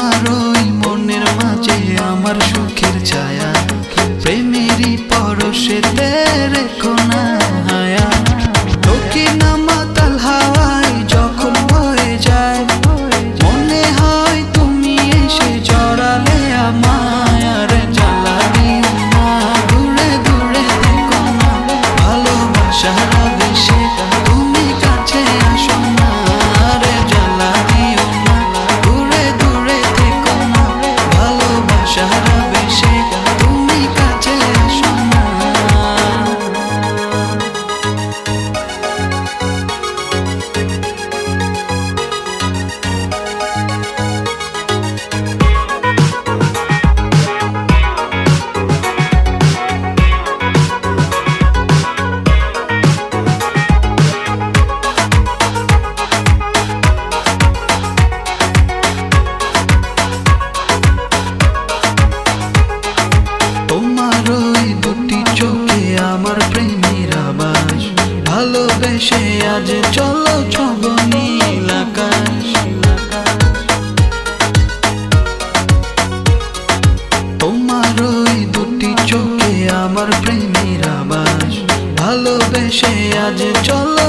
তোমার ওই মনের মাঝে আমার সুখের ছায়া, প্রেমেরই পরশেতে রেখো না হায়া। দক্ষিণা মাতাল হাওয়ায় যখন বয়ে যায়, মনে হয় তুমি এসে জড়ালে আমায়। আর জ্বালা দিও না, দূরে দূরে থেকো না, ভালোবাসার আবেশে তুমি কাছে আসো না। আর জ্বালা দিও না, দূরে দূরে থেকো না, ভালোবাসার আবেশে তুমি কাছে আসো না। তোমার ওই দুটি চোখে আমার প্রেমের আবাস, ভালোবেসে আজ চলো ছব নীল আকাশ। তোমার ওই দুটি চোখে আমার প্রেমের আবাস, ভালোবেসে আজ চলো